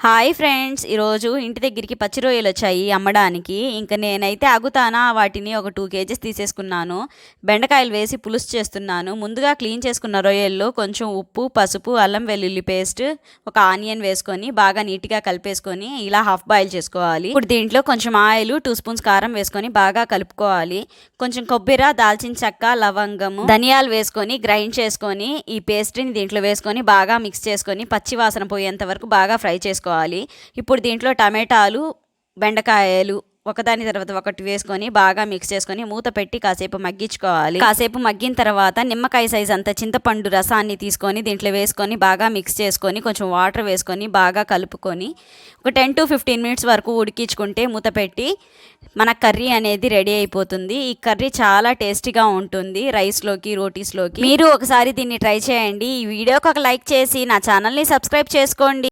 Hi friends, ఈరోజు ఇంటి దగ్గరికి పచ్చి రొయ్యలు వచ్చాయి అమ్మడానికి. ఇంకా నేనైతే అగుతానా వాటిని ఒక 2 కేజీస్ తీసేసుకున్నాను. బెండకాయలు వేసి పులుసు చేస్తున్నాను. ముందుగా క్లీన్ చేసుకున్న రొయ్యల్లో కొంచెం ఉప్పు, పసుపు, అల్లం వెల్లుల్లి పేస్ట్, ఒక ఆనియన్ వేసుకొని బాగా నీట్గా కలిపేసుకొని ఇలా హాఫ్ బాయిల్ చేసుకోవాలి. ఇప్పుడు దీంట్లో కొంచెం ఆయిల్, 2 స్పూన్స్ కారం వేసుకొని బాగా కలుపుకోవాలి. కొంచెం కొబ్బరి, దాల్చిన చెక్క, లవంగము, ధనియాలు వేసుకొని గ్రైండ్ చేసుకొని ఈ పేస్ట్ని దీంట్లో వేసుకొని బాగా మిక్స్ చేసుకొని పచ్చి వాసన పోయేంత వరకు బాగా ఫ్రై చేసుకోవాలి. ఇప్పుడు దీంట్లో టమాటాలు, బెండకాయలు ఒకదాని తర్వాత ఒకటి వేసుకొని బాగా మిక్స్ చేసుకొని మూత పెట్టి కాసేపు మగ్గించుకోవాలి. కాసేపు మగ్గిన తర్వాత నిమ్మకాయ సైజ్ అంత చింతపండు రసాన్ని తీసుకొని దీంట్లో వేసుకొని బాగా మిక్స్ చేసుకొని కొంచెం వాటర్ వేసుకొని బాగా కలుపుకొని ఒక 10 to 15 మినిట్స్ వరకు ఉడికించుకుంటే మూత పెట్టి మన కర్రీ అనేది రెడీ అయిపోతుంది. ఈ కర్రీ చాలా టేస్టీగా ఉంటుంది రైస్లోకి, రోటీస్లోకి. మీరు ఒకసారి దీన్ని ట్రై చేయండి. ఈ వీడియోకి ఒక లైక్ చేసి నా ఛానల్ని సబ్స్క్రైబ్ చేసుకోండి.